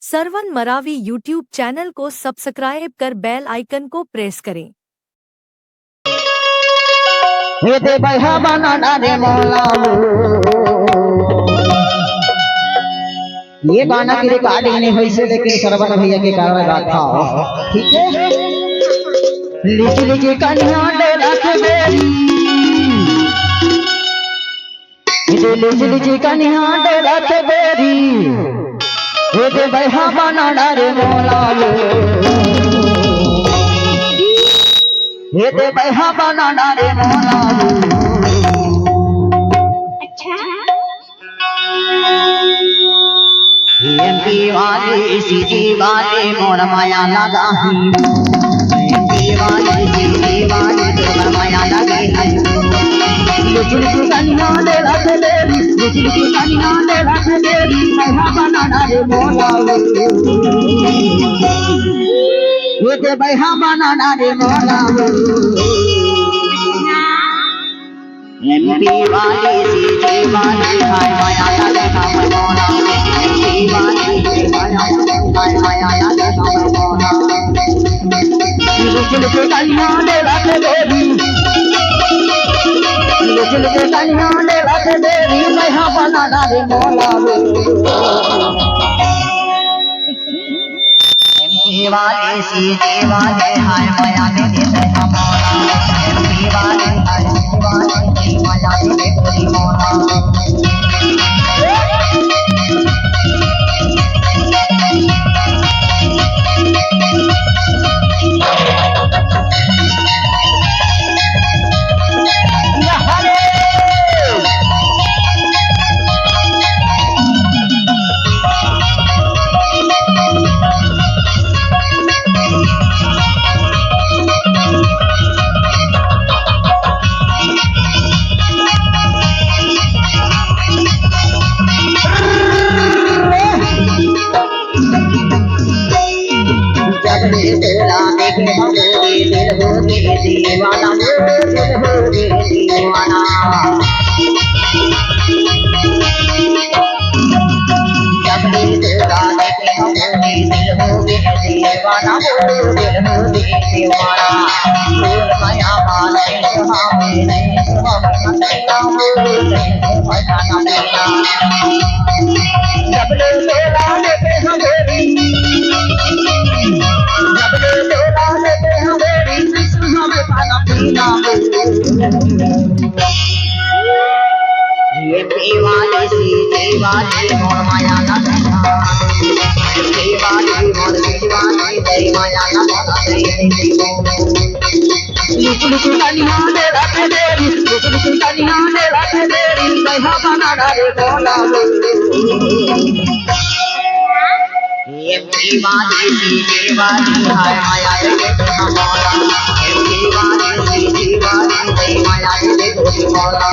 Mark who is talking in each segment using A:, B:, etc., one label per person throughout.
A: Sarwan Maravi YouTube channel को subscribe कर bell icon को प्रेस करें।
B: ये गाना की रिकॉर्डिंग नहीं हुई से, लेकिन सरवन भैया के कारण गाथा हो, ठीक है। लिखी लिखी कन्या डेरा के बेरी, लिखी लिखी कन्या डेरा के बेरी, ये दे बहा बना डारे मोला लो, ये दे बहा बना डारे मोला लो। एमपी वाले सीधी वाले मोर माया लगा है, एमपी वाले सीधी वाले मोर माया लगा है। लुचुल की कन्या दे रख देरी, लुचुल की कन्या दे रख देरी, बहा बना डारे मोला लो, ये दे बहा बना डारे मोला लो। एमपी वाले सीधी वाले हाय माया लगा है मोला, एमपी वाले माया लगा है मोला। लुचुल के कन्या दे रख देरी, लुचुल के कन्या दे रख देरी, बहा बना डारे मोला लो। एमपी वाले सीधी वाले हाय माया लगा है मोला, एमपी वाले हाय माया लगा है मोला। दीवाना दीवाना जब तेरा देखे होगी दिल होगी दीवाना, दिल होगी दीवाना। फूल माया वाले हमें नहीं देना, भजना देना। जब तेरा देखे होगी, जब तेरा देखे होगी, हमें खाना पीना। ये दीवाने सीधी वाली मोर माया लगा है, दीवानी मोर दीवानी तेरी माया लगा है। लुचुल की कन्या दे रख देरी, लुचुल की कन्या दे रख देरी, बहा बना डारे मोला लो। ये दीवानी सीधी वाली हाय माया लगा है मोला, ये दीवानी सीधी वाली तेरी माया लगा है मोला।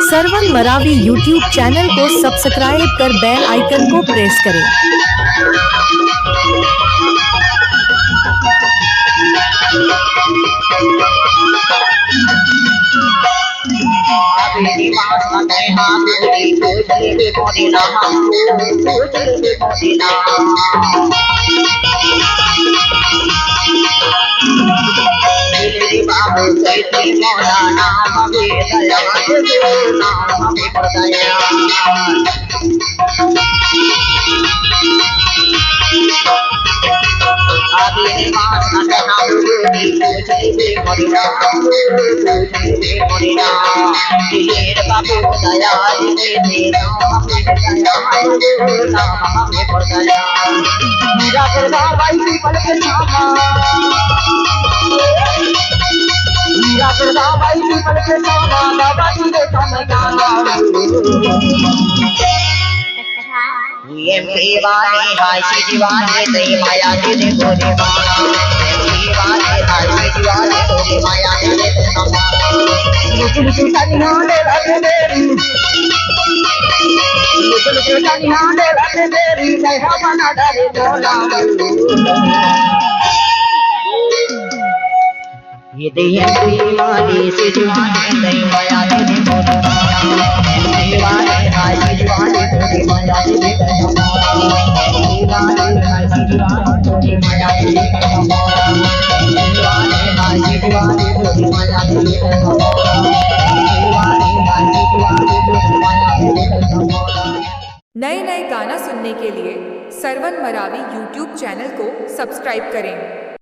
A: सरवन मरावी यूट्यूब चैनल को सब्सक्राइब कर बेल आइकन को प्रेस करें।
B: बाबू कैसी मोला नाम हमें दया नाम हमें दया। आदि मास ना होगी तुझे मरिना, तुझे मरिना। तेरे बाबू दया दे नाम हमें दया, नाम हमें दया। मेरा करदा भाई पल के छामा, मेरा करदा भाई पल के छामा, बाबा जी ने कम गाना। ये वाली हाय सीधी वाली तेरी माया दे गोरी माला। दीवाने हाय दीवाने तोरी माया दे रुक रुक सनिया दे रते मेरी रुक रुक सनिया दे रते मेरी मैं हमारा डरे डोला ये दीवानी से दीवानी नहीं माया दे दीवाने हाय दीवाने तोरी माया दे दीवाने हाय दीवाने तोरी माया दे दीवाने हाय दीवाने तोरी माया दे दीवाने हाय दीवाने तोरी माया दे।
C: नए नए गाना सुनने के लिए सरवन मरावी यूट्यूब चैनल को सब्सक्राइब करें।